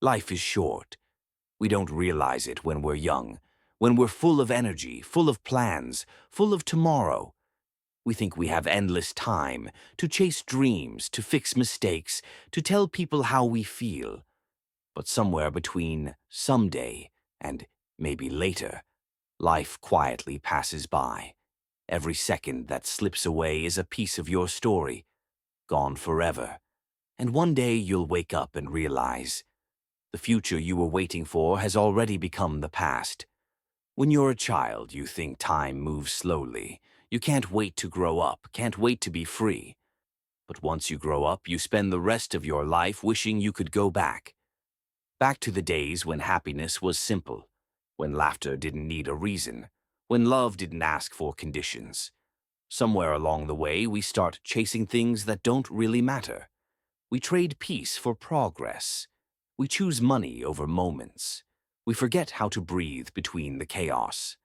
Life is short. We don't realize it when we're young, when we're full of energy, full of plans, full of tomorrow. We think we have endless time to chase dreams, to fix mistakes, to tell people how we feel. But somewhere between someday and maybe later, life quietly passes by. Every second that slips away is a piece of your story, gone forever. And one day you'll wake up and realize the future you were waiting for has already become the past. When you're a child, you think time moves slowly. You can't wait to grow up, can't wait to be free. But once you grow up, you spend the rest of your life wishing you could go back. Back to the days when happiness was simple, when laughter didn't need a reason, when love didn't ask for conditions. Somewhere along the way, we start chasing things that don't really matter. We trade peace for progress. We choose money over moments. We forget how to breathe between the chaos.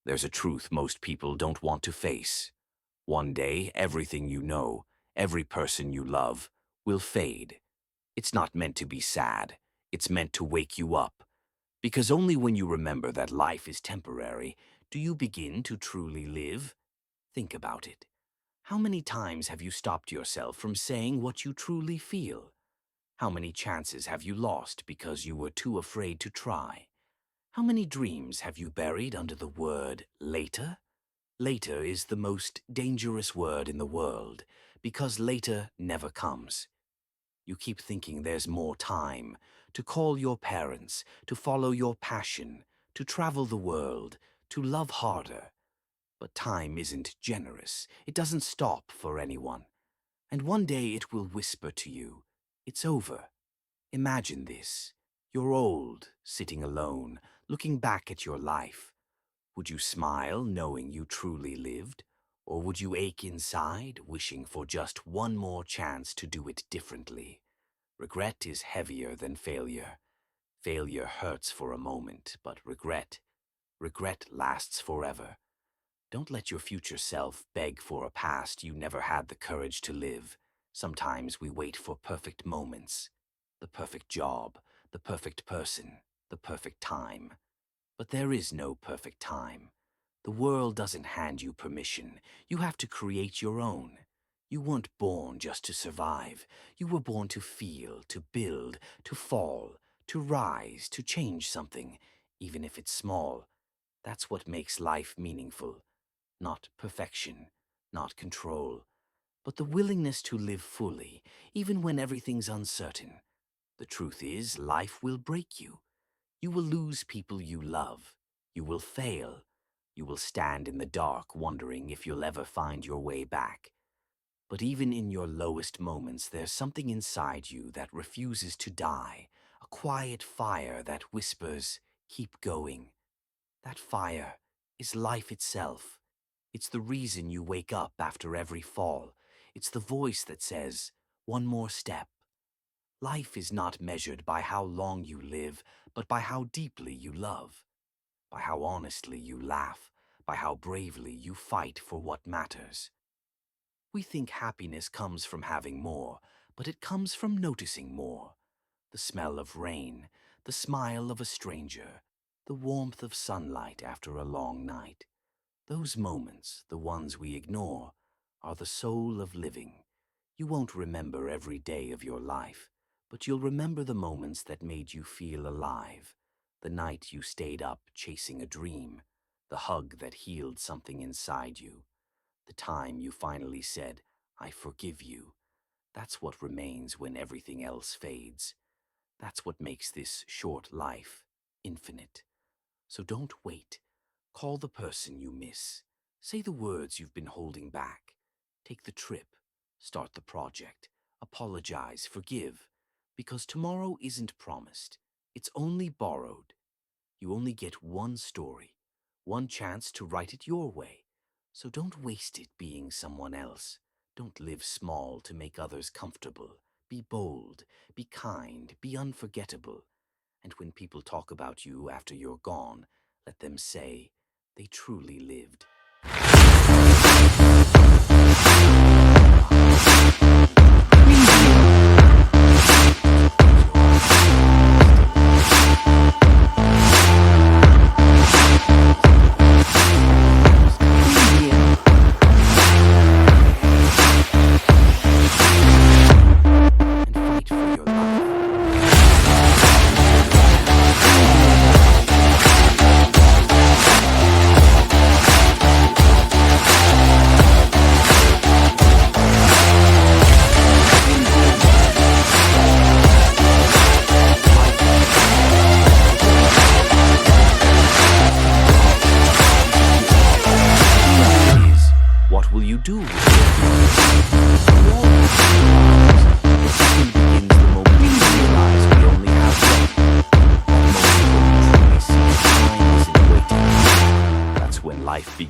There's a truth most people don't want to face. One day, everything you know, every person you love, will fade. It's not meant to be sad. It's meant to wake you up. Because only when you remember that life is temporary do you begin to truly live. Think about it. How many times have you stopped yourself from saying what you truly feel? How many chances have you lost because you were too afraid to try? How many dreams have you buried under the word later? Later is the most dangerous word in the world because later never comes. You keep thinking there's more time to call your parents, to follow your passion, to travel the world, to love harder. But time isn't generous. It doesn't stop for anyone. And one day it will whisper to you, it's over. Imagine this. You're old, sitting alone, looking back at your life. Would you smile knowing you truly lived? Or would you ache inside, wishing for just one more chance to do it differently? Regret is heavier than failure. Failure hurts for a moment, but regret lasts forever. Don't let your future self beg for a past you never had the courage to live. Sometimes we wait for perfect moments, the perfect job, the perfect person, the perfect time. But there is no perfect time. The world doesn't hand you permission. You have to create your own. You weren't born just to survive. You were born to feel, to build, to fall, to rise, to change something, even if it's small. That's what makes life meaningful. Not perfection, not control, but the willingness to live fully, even when everything's uncertain. The truth is, life will break you. You will lose people you love. You will fail. You will stand in the dark wondering if you'll ever find your way back. But even in your lowest moments, there's something inside you that refuses to die, a quiet fire that whispers, keep going. That fire is life itself. It's the reason you wake up after every fall. It's the voice that says, one more step. Life is not measured by how long you live, but by how deeply you love, by how honestly you laugh, by how bravely you fight for what matters. We think happiness comes from having more, but it comes from noticing more. The smell of rain, the smile of a stranger, the warmth of sunlight after a long night. Those moments, the ones we ignore, are the soul of living. You won't remember every day of your life, but you'll remember the moments that made you feel alive. The night you stayed up chasing a dream, the hug that healed something inside you, the time you finally said, I forgive you. That's what remains when everything else fades. That's what makes this short life infinite. So don't wait. Call the person you miss. Say the words you've been holding back. Take the trip. Start the project. Apologize. Forgive. Because tomorrow isn't promised. It's only borrowed. You only get one story, one chance to write it your way. So don't waste it being someone else. Don't live small to make others comfortable. Be bold. Be kind. Be unforgettable. And when people talk about you after you're gone, let them say they truly lived.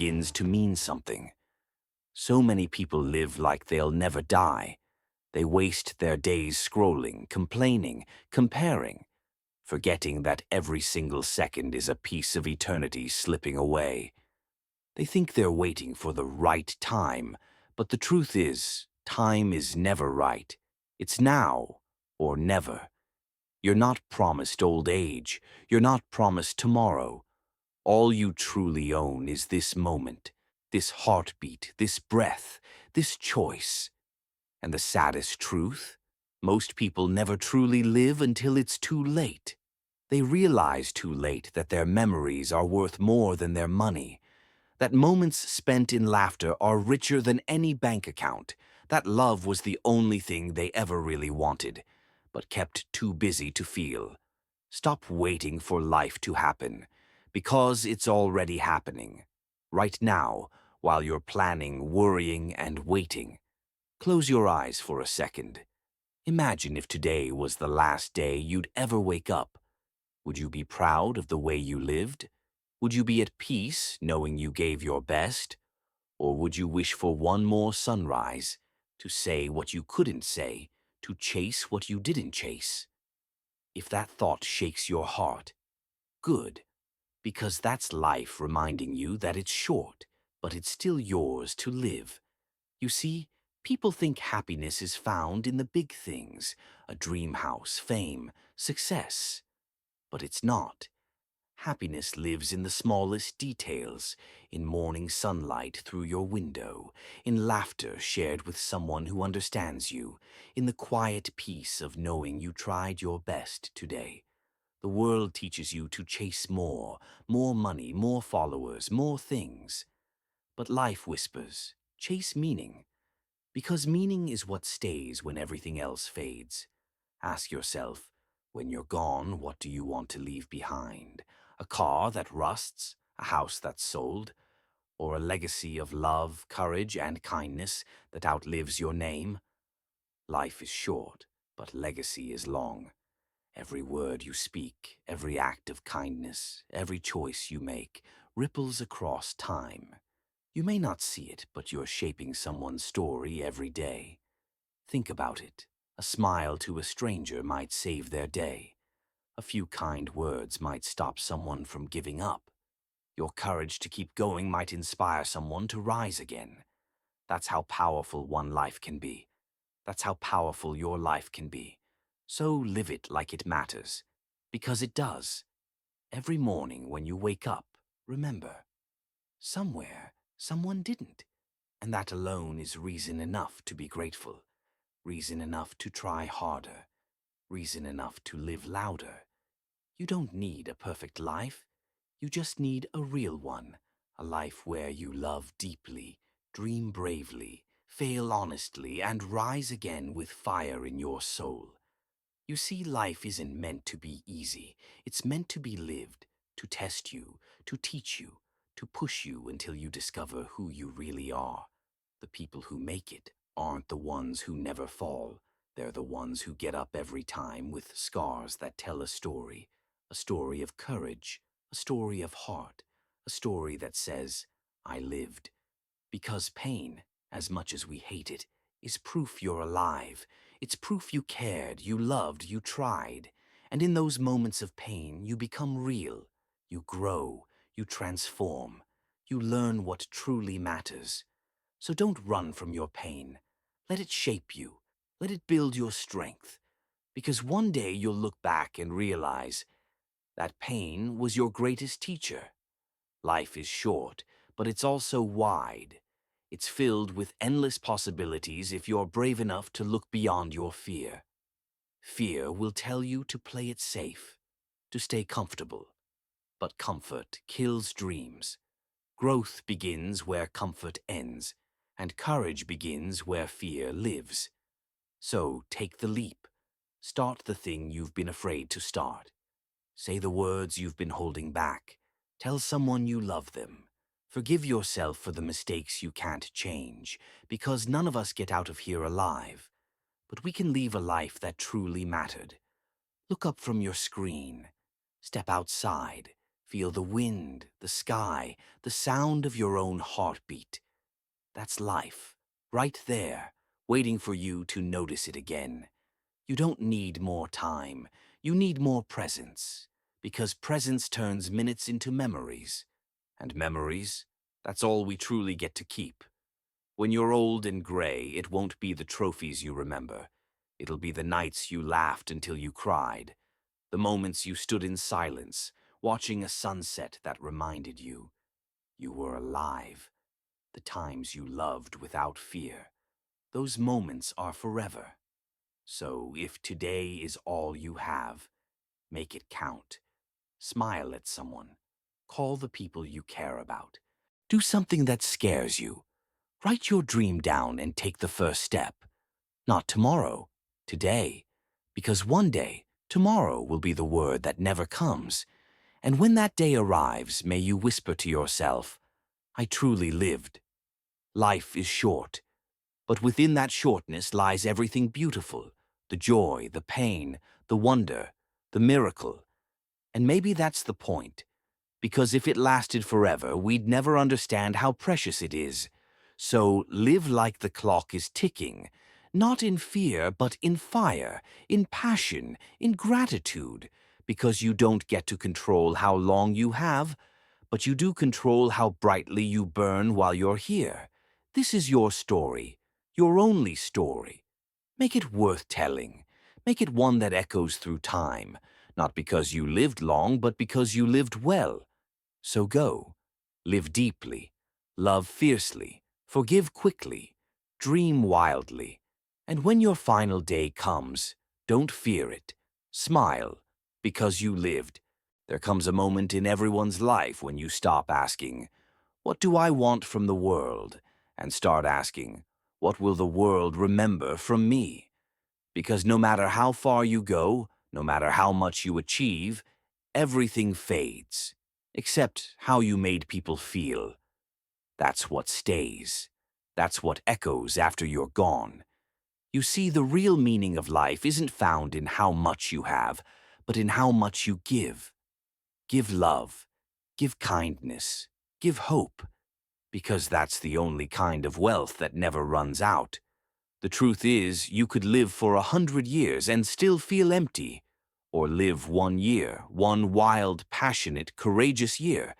begins to mean something. So many people live like they'll never die. They waste their days scrolling, complaining, comparing, forgetting that every single second is a piece of eternity slipping away. They think they're waiting for the right time, but the truth is, time is never right. It's now or never. You're not promised old age. You're not promised tomorrow. All you truly own is this moment, this heartbeat, this breath, this choice. And the saddest truth? Most people never truly live until it's too late. They realize too late that their memories are worth more than their money, that moments spent in laughter are richer than any bank account, that love was the only thing they ever really wanted, but kept too busy to feel. Stop waiting for life to happen, because it's already happening. Right now, while you're planning, worrying, and waiting. Close your eyes for a second. Imagine if today was the last day you'd ever wake up. Would you be proud of the way you lived? Would you be at peace knowing you gave your best? Or would you wish for one more sunrise, to say what you couldn't say, to chase what you didn't chase? If that thought shakes your heart, good, because that's life reminding you that it's short, but it's still yours to live. You see, people think happiness is found in the big things, a dream house, fame, success. But it's not. Happiness lives in the smallest details, in morning sunlight through your window, in laughter shared with someone who understands you, in the quiet peace of knowing you tried your best today. The world teaches you to chase more money, more followers, more things. But life whispers, chase meaning, because meaning is what stays when everything else fades. Ask yourself, when you're gone, what do you want to leave behind? A car that rusts, a house that's sold, or a legacy of love, courage, and kindness that outlives your name? Life is short, but legacy is long. Every word you speak, every act of kindness, every choice you make ripples across time. You may not see it, but you're shaping someone's story every day. Think about it. A smile to a stranger might save their day. A few kind words might stop someone from giving up. Your courage to keep going might inspire someone to rise again. That's how powerful one life can be. That's how powerful your life can be. So live it like it matters, because it does. Every morning when you wake up, remember, somewhere, someone didn't. And that alone is reason enough to be grateful, reason enough to try harder, reason enough to live louder. You don't need a perfect life. You just need a real one, a life where you love deeply, dream bravely, fail honestly, and rise again with fire in your soul. You see, life isn't meant to be easy. It's meant to be lived, to test you, to teach you, to push you until you discover who you really are. The people who make it aren't the ones who never fall. They're the ones who get up every time with scars that tell a story of courage, a story of heart, a story that says, I lived. Because pain, as much as we hate it, is proof you're alive. It's proof you cared, you loved, you tried. And in those moments of pain, you become real. You grow, you transform. You learn what truly matters. So don't run from your pain. Let it shape you. Let it build your strength. Because one day you'll look back and realize that pain was your greatest teacher. Life is short, but it's also wide. It's filled with endless possibilities if you're brave enough to look beyond your fear. Fear will tell you to play it safe, to stay comfortable. But comfort kills dreams. Growth begins where comfort ends, and courage begins where fear lives. So take the leap. Start the thing you've been afraid to start. Say the words you've been holding back. Tell someone you love them. Forgive yourself for the mistakes you can't change, because none of us get out of here alive. But we can leave a life that truly mattered. Look up from your screen. Step outside. Feel the wind, the sky, the sound of your own heartbeat. That's life, right there, waiting for you to notice it again. You don't need more time. You need more presence. Because presence turns minutes into memories. And memories, that's all we truly get to keep. When you're old and gray, it won't be the trophies you remember. It'll be the nights you laughed until you cried. The moments you stood in silence, watching a sunset that reminded you were alive. The times you loved without fear. Those moments are forever. So if today is all you have, make it count. Smile at someone. Call the people you care about. Do something that scares you. Write your dream down and take the first step. Not tomorrow, today. Because one day, tomorrow will be the word that never comes. And when that day arrives, may you whisper to yourself, I truly lived. Life is short. But within that shortness lies everything beautiful, the joy, the pain, the wonder, the miracle. And maybe that's the point, because if it lasted forever, we'd never understand how precious it is. So live like the clock is ticking, not in fear, but in fire, in passion, in gratitude, because you don't get to control how long you have, but you do control how brightly you burn while you're here. This is your story. Your only story. Make it worth telling. Make it one that echoes through time, not because you lived long, but because you lived well. So go. Live deeply. Love fiercely. Forgive quickly. Dream wildly. And when your final day comes, don't fear it. Smile, because you lived. There comes a moment in everyone's life when you stop asking, what do I want from the world? And start asking, what will the world remember from me? Because no matter how far you go, no matter how much you achieve, everything fades, except how you made people feel. That's what stays. That's what echoes after you're gone. You see, the real meaning of life isn't found in how much you have, but in how much you give. Give love. Give kindness. Give hope. Because that's the only kind of wealth that never runs out. The truth is, you could live for 100 years and still feel empty. Or live 1 year, one wild, passionate, courageous year,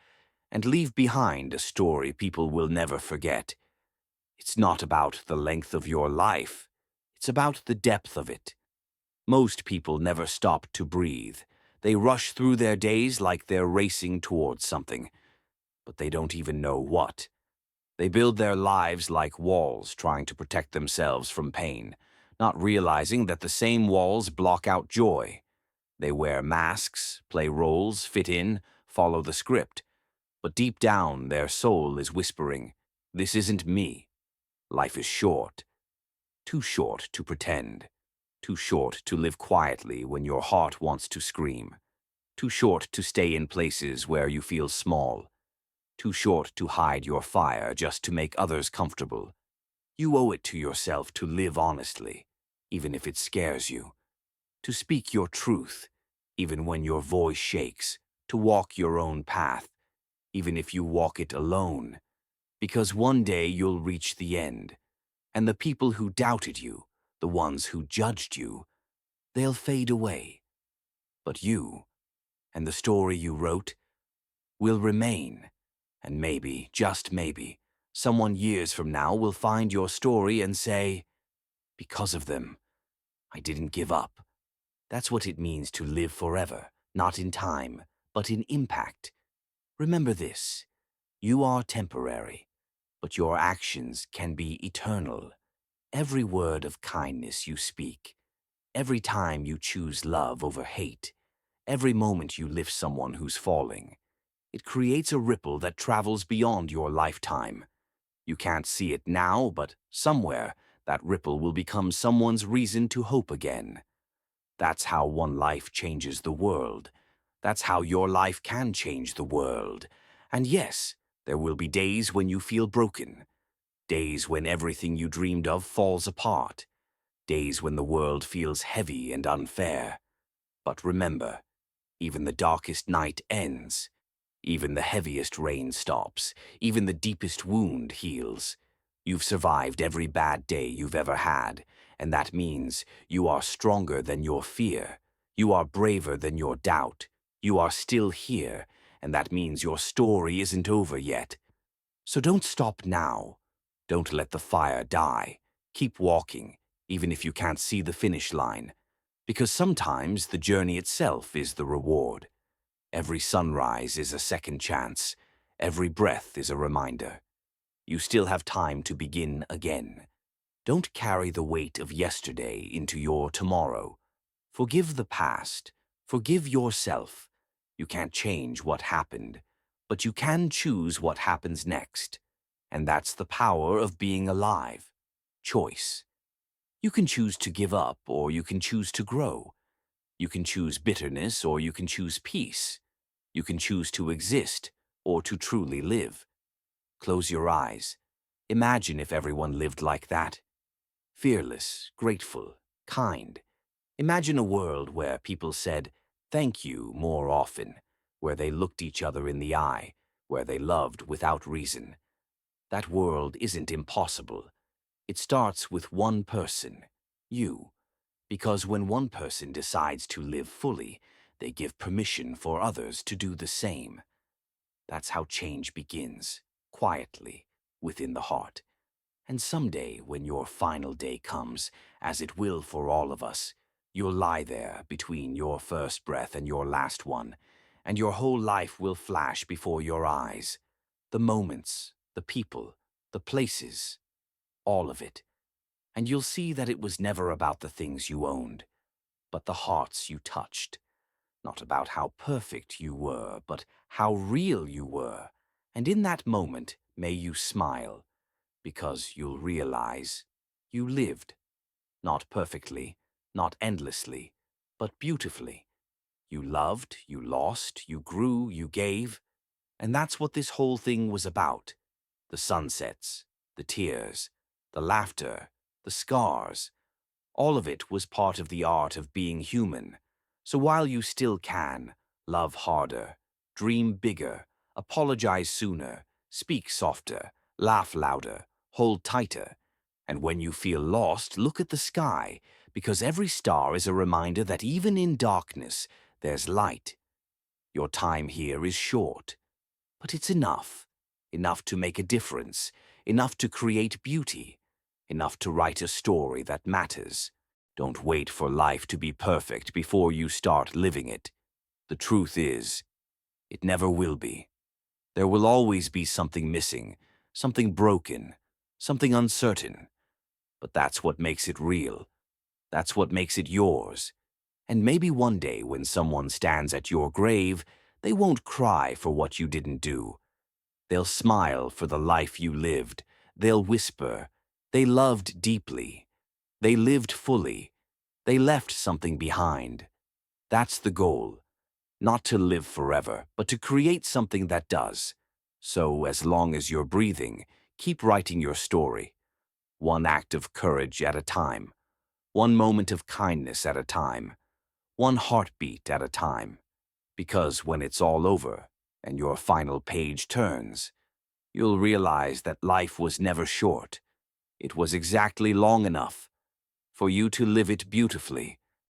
and leave behind a story people will never forget. It's not about the length of your life. It's about the depth of it. Most people never stop to breathe. They rush through their days like they're racing towards something, but they don't even know what. They build their lives like walls, trying to protect themselves from pain, not realizing that the same walls block out joy. They wear masks, play roles, fit in, follow the script. But deep down, their soul is whispering, this isn't me. Life is short. Too short to pretend. Too short to live quietly when your heart wants to scream. Too short to stay in places where you feel small. Too short to hide your fire just to make others comfortable. You owe it to yourself to live honestly, even if it scares you. To speak your truth, even when your voice shakes. To walk your own path, even if you walk it alone. Because one day you'll reach the end, and the people who doubted you, the ones who judged you, they'll fade away. But you, and the story you wrote, will remain. And maybe, just maybe, someone years from now will find your story and say, because of them, I didn't give up. That's what it means to live forever, not in time, but in impact. Remember this, you are temporary, but your actions can be eternal. Every word of kindness you speak, every time you choose love over hate, every moment you lift someone who's falling, it creates a ripple that travels beyond your lifetime. You can't see it now, but somewhere that ripple will become someone's reason to hope again. That's how one life changes the world. That's how your life can change the world. And yes, there will be days when you feel broken. Days when everything you dreamed of falls apart. Days when the world feels heavy and unfair. But remember, even the darkest night ends. Even the heaviest rain stops. Even the deepest wound heals. You've survived every bad day you've ever had, and that means you are stronger than your fear. You are braver than your doubt. You are still here, and that means your story isn't over yet. So don't stop now. Don't let the fire die. Keep walking, even if you can't see the finish line. Because sometimes the journey itself is the reward. Every sunrise is a second chance. Every breath is a reminder. You still have time to begin again. Don't carry the weight of yesterday into your tomorrow. Forgive the past. Forgive yourself. You can't change what happened, but you can choose what happens next. And that's the power of being alive. Choice. You can choose to give up, or you can choose to grow. You can choose bitterness, or you can choose peace. You can choose to exist, or to truly live. Close your eyes. Imagine if everyone lived like that. Fearless, grateful, kind. Imagine a world where people said, "Thank you" more often, where they looked each other in the eye, where they loved without reason. That world isn't impossible. It starts with one person, you. Because when one person decides to live fully, they give permission for others to do the same. That's how change begins, quietly, within the heart. And someday, when your final day comes, as it will for all of us, you'll lie there between your first breath and your last one, and your whole life will flash before your eyes. The moments, the people, the places, all of it. And you'll see that it was never about the things you owned, but the hearts you touched. Not about how perfect you were, but how real you were. And in that moment, may you smile, because you'll realize you lived. Not perfectly, not endlessly, but beautifully. You loved, you lost, you grew, you gave. And that's what this whole thing was about. The sunsets, the tears, the laughter, the scars. All of it was part of the art of being human. So while you still can, love harder, dream bigger, apologize sooner, speak softer, laugh louder, hold tighter. And when you feel lost, look at the sky, because every star is a reminder that even in darkness, there's light. Your time here is short, but it's enough. Enough to make a difference, enough to create beauty, enough to write a story that matters. Don't wait for life to be perfect before you start living it. The truth is, it never will be. There will always be something missing, something broken, something uncertain. But that's what makes it real. That's what makes it yours. And maybe one day when someone stands at your grave, they won't cry for what you didn't do. They'll smile for the life you lived. They'll whisper, "They loved deeply. They lived fully. They left something behind." That's the goal. Not to live forever, but to create something that does. So as long as you're breathing, keep writing your story. One act of courage at a time. One moment of kindness at a time. One heartbeat at a time. Because when it's all over, and your final page turns, you'll realize that life was never short. It was exactly long enough for you to live it beautifully.